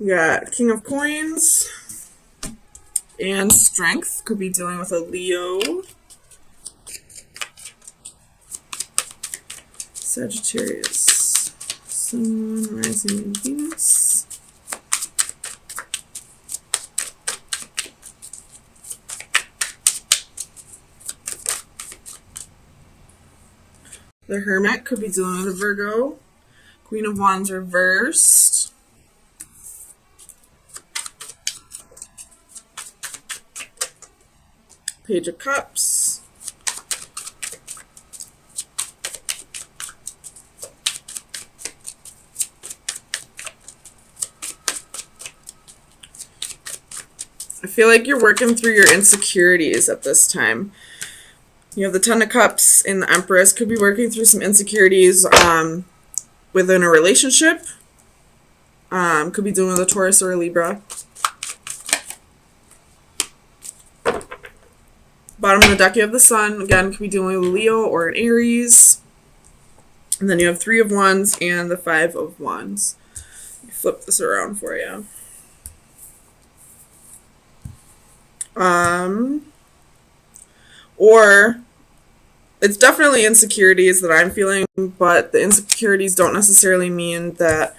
We got King of Coins and Strength. Could be dealing with a Leo. Sagittarius. Sun, Rising, and Venus. The Hermit could be dealing with a Virgo. Queen of Wands reversed. Page of Cups. I feel like you're working through your insecurities at this time. You have the Ten of Cups and the Empress. Could be working through some insecurities within a relationship. Could be dealing with a Taurus or a Libra. Bottom of the deck, you have the Sun. Again, could be dealing with a Leo or an Aries. And then you have Three of Wands and the Five of Wands. Flip this around for you. Or it's definitely insecurities that I'm feeling, but the insecurities don't necessarily mean that,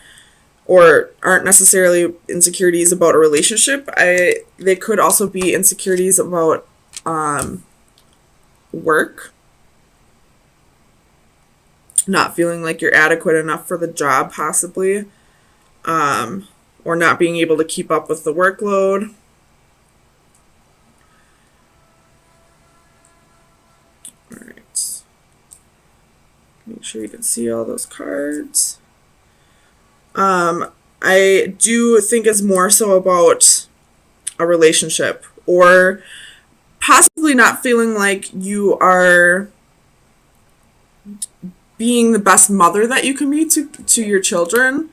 or aren't necessarily insecurities about a relationship. They could also be insecurities about work. Not feeling like you're adequate enough for the job, possibly. Or not being able to keep up with the workload. Make sure you can see all those cards. I do think it's more so about a relationship, or possibly not feeling like you are being the best mother that you can be to your children.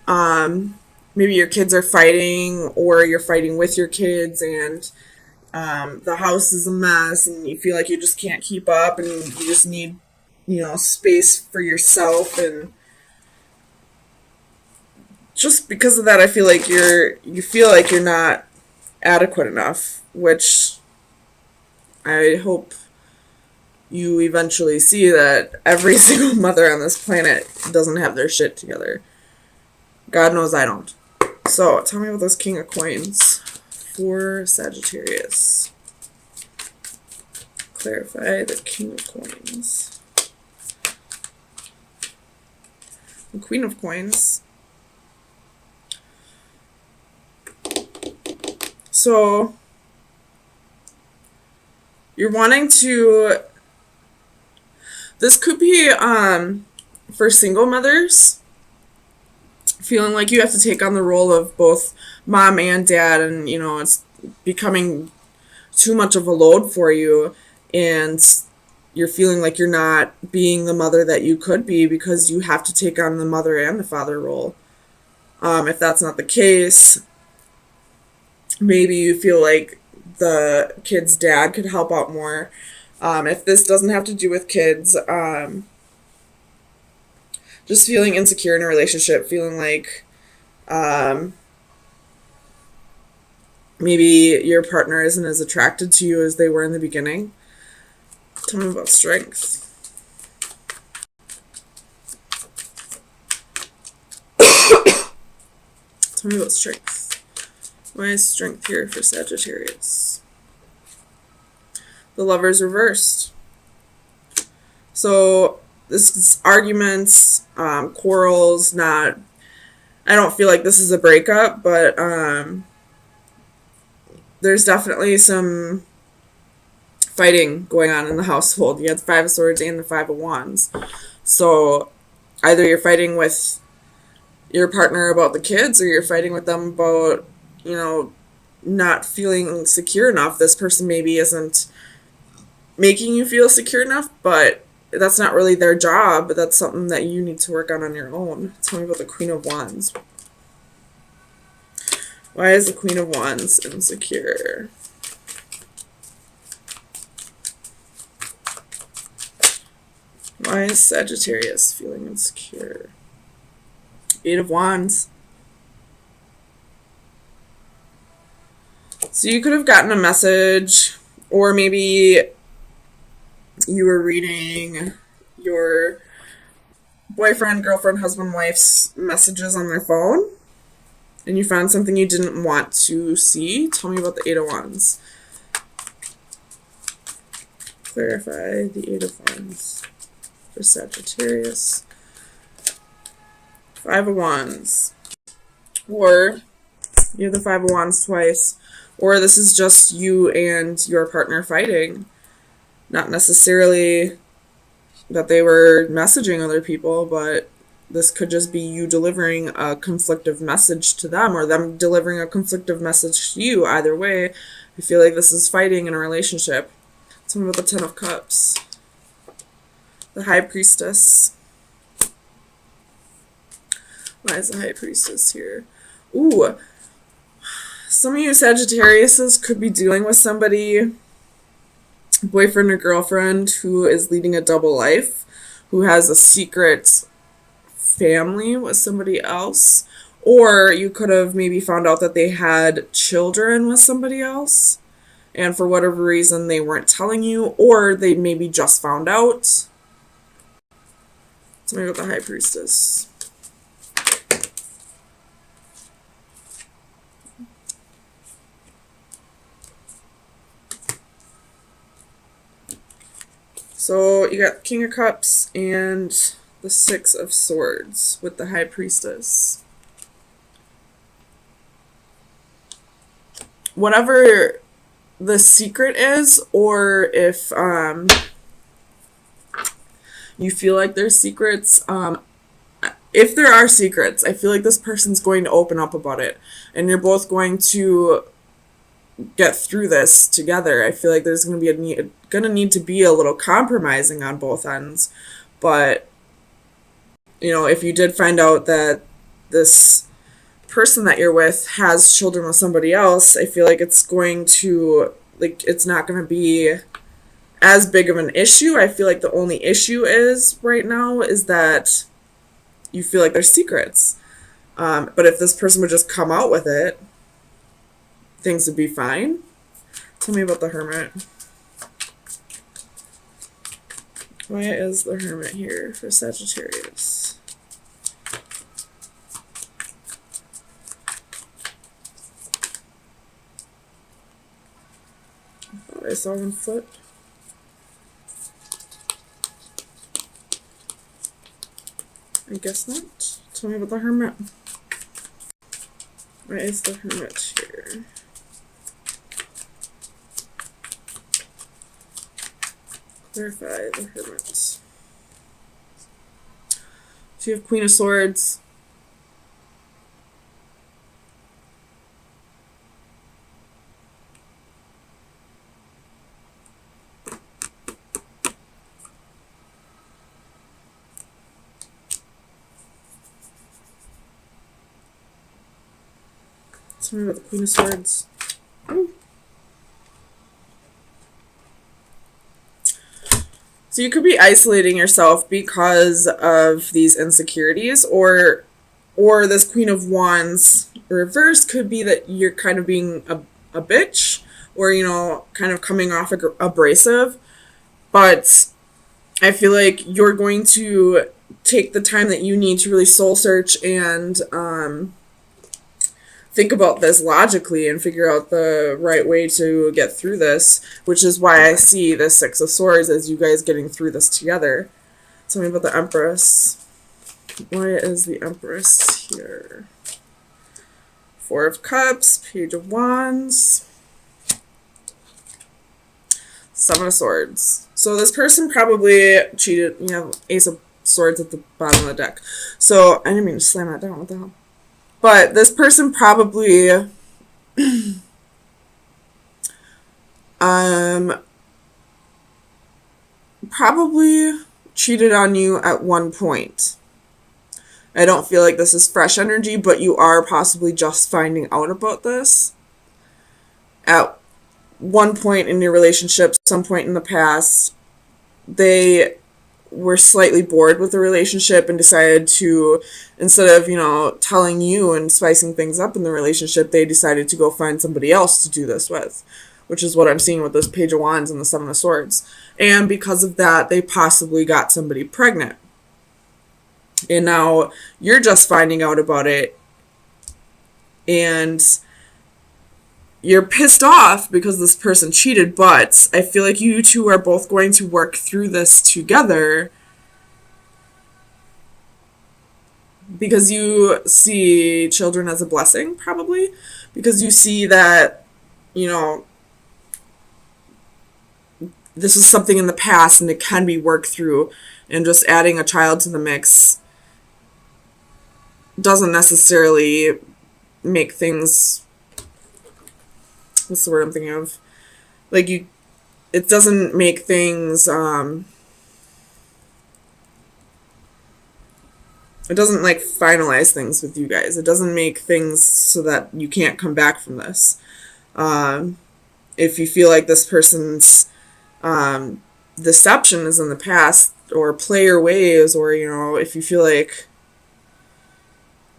Maybe your kids are fighting, or you're fighting with your kids, and the house is a mess, and you feel like you just can't keep up, and you just need space for yourself. And just because of that, I feel like you feel like you're not adequate enough, which I hope you eventually see that every single mother on this planet doesn't have their shit together. God knows I don't. So, tell me about this King of Coins for Sagittarius. Clarify the King of Coins. The Queen of Coins. So, you're wanting to... This could be for single mothers. Feeling like you have to take on the role of both mom and dad, and, it's becoming too much of a load for you, and you're feeling like you're not being the mother that you could be because you have to take on the mother and the father role. If that's not the case, maybe you feel like the kid's dad could help out more. If this doesn't have to do with kids, just feeling insecure in a relationship, feeling like maybe your partner isn't as attracted to you as they were in the beginning. Tell me about Strength. Tell me about Strength. Why is Strength here for Sagittarius? The Lover's reversed. So this is arguments, quarrels, not... I don't feel like this is a breakup, but there's definitely some fighting going on in the household. You have the Five of Swords and the Five of Wands. So either you're fighting with your partner about the kids, or you're fighting with them about, not feeling secure enough. This person maybe isn't making you feel secure enough, but that's not really their job. But that's something that you need to work on your own. Tell me about the Queen of Wands. Why is the Queen of Wands insecure? Why is Sagittarius feeling insecure? Eight of Wands. So you could have gotten a message, or maybe you were reading your boyfriend, girlfriend, husband, wife's messages on their phone, and you found something you didn't want to see. Tell me about the Eight of Wands. Clarify the Eight of Wands for Sagittarius. Five of Wands. Or you have the Five of Wands twice. Or this is just you and your partner fighting. Not necessarily that they were messaging other people, but this could just be you delivering a conflictive message to them, or them delivering a conflictive message to you. Either way, I feel like this is fighting in a relationship. Tell me about the Ten of Cups. The High Priestess. Why is the High Priestess here? Ooh. Some of you Sagittariuses could be dealing with somebody, boyfriend or girlfriend, who is leading a double life, who has a secret family with somebody else. Or you could have maybe found out that they had children with somebody else, and for whatever reason they weren't telling you, or they maybe just found out. Tell me about the High Priestess. So you got King of Cups and the Six of Swords with the High Priestess. Whatever the secret is, or if you feel like there's secrets, if there are secrets, I feel like this person's going to open up about it, and you're both going to get through this together. I feel like there's going to be need to be a little compromising on both ends, but you know, if you did find out that this person that you're with has children with somebody else, I feel like it's going to, like, it's not going to be as big of an issue. I feel like the only issue is right now is that you feel like there's secrets. But if this person would just come out with it, things would be fine. Tell me about the Hermit. Why is the Hermit here for Sagittarius? I thought I saw one flip. I guess not. Tell me about the Hermit. Why is the Hermit here? Clarify the Hermit. So you have Queen of Swords. Tell me about the Queen of Swords. Ooh. So you could be isolating yourself because of these insecurities, or this Queen of Wands reverse could be that you're kind of being a bitch, or, you know, kind of coming off abrasive. But I feel like you're going to take the time that you need to really soul search and think about this logically and figure out the right way to get through this, which is why I see the Six of Swords as you guys getting through this together. Tell me about the Empress. Why is the Empress here? Four of Cups, Page of Wands, Seven of Swords. So this person probably cheated. You have Ace of Swords at the bottom of the deck. So I didn't mean to slam that down. What the hell? But this person probably probably cheated on you at one point. I don't feel like this is fresh energy, but you are possibly just finding out about this at one point in your relationship, some point in the past. They were slightly bored with the relationship and decided to, instead of, telling you and spicing things up in the relationship, they decided to go find somebody else to do this with, which is what I'm seeing with this Page of Wands and the Seven of Swords. And because of that, they possibly got somebody pregnant. And now you're just finding out about it, and you're pissed off because this person cheated, but I feel like you two are both going to work through this together because you see children as a blessing, probably, because you see that, this is something in the past and it can be worked through, and just adding a child to the mix doesn't necessarily make things, what's the word I'm thinking of? It doesn't make things, it doesn't finalize things with you guys. It doesn't make things so that you can't come back from this. If you feel like this person's deception is in the past, or player ways, or, if you feel like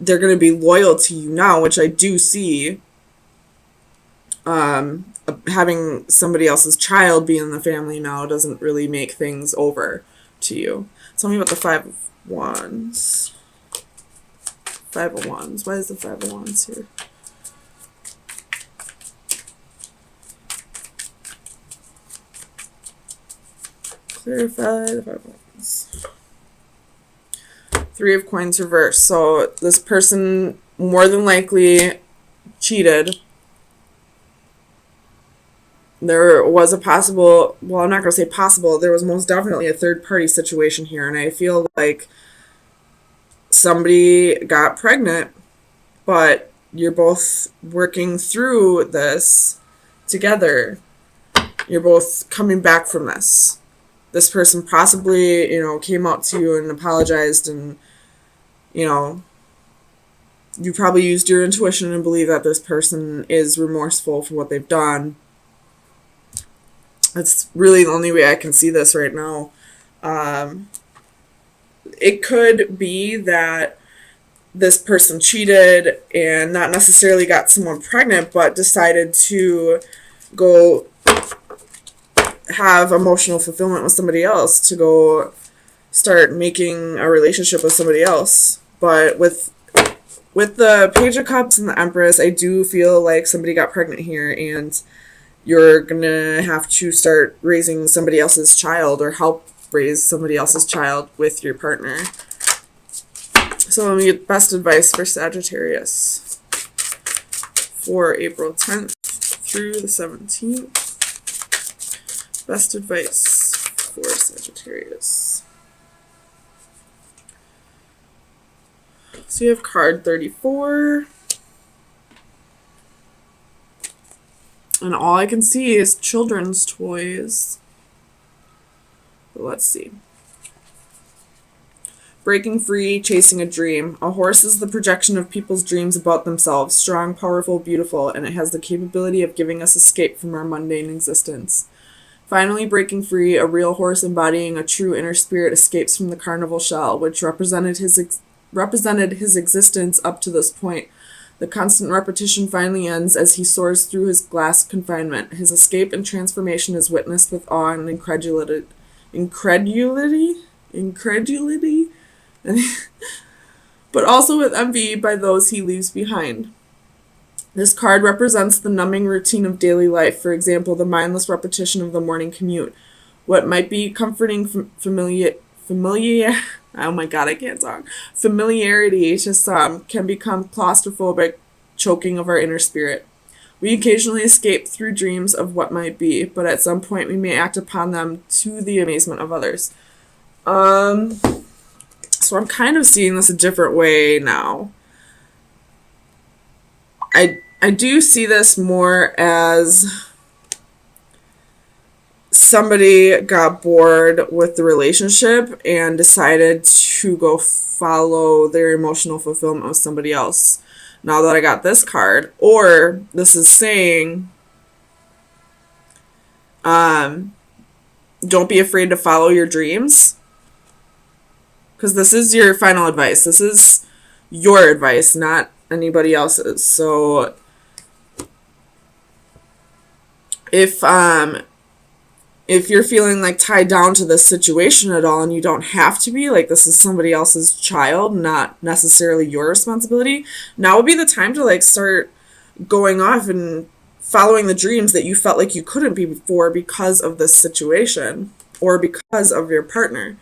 they're going to be loyal to you now, which I do see, having somebody else's child be in the family now doesn't really make things over to you. Tell me about the Five of Wands. Five of Wands. Why is the Five of Wands here? Clarify the Five of Wands. Three of Coins reversed. So this person more than likely cheated. There was a possible, well, I'm not going to say possible, there was most definitely a third-party situation here, and I feel like somebody got pregnant, but you're both working through this together. You're both coming back from this. This person possibly, came out to you and apologized, and, you probably used your intuition and believe that this person is remorseful for what they've done. That's really the only way I can see this right now. It could be that this person cheated and not necessarily got someone pregnant, but decided to go have emotional fulfillment with somebody else, to go start making a relationship with somebody else. But with the Page of Cups and the Empress, I do feel like somebody got pregnant here, and you're going to have to start raising somebody else's child, or help raise somebody else's child with your partner. So let me get best advice for Sagittarius for April 10th through the 17th. Best advice for Sagittarius. So you have card 34. And all I can see is children's toys. But let's see. Breaking free, chasing a dream. A horse is the projection of people's dreams about themselves. Strong, powerful, beautiful, and it has the capability of giving us escape from our mundane existence. Finally breaking free, a real horse embodying a true inner spirit escapes from the carnival shell, which represented his existence up to this point. The constant repetition finally ends as he soars through his glass confinement. His escape and transformation is witnessed with awe and incredulity, but also with envy by those he leaves behind. This card represents the numbing routine of daily life, for example, the mindless repetition of the morning commute. What might be comforting oh my god, I can't talk. Familiarity to some can become claustrophobic, choking of our inner spirit. We occasionally escape through dreams of what might be, but at some point we may act upon them to the amazement of others. So I'm kind of seeing this a different way now. I do see this more as somebody got bored with the relationship and decided to go follow their emotional fulfillment with somebody else. Now that I got this card, or this is saying, don't be afraid to follow your dreams. because this is your final advice. This is your advice, not anybody else's. So if you're feeling like tied down to this situation at all, and you don't have to be, like this is somebody else's child, not necessarily your responsibility, now would be the time to like start going off and following the dreams that you felt like you couldn't be before because of this situation or because of your partner.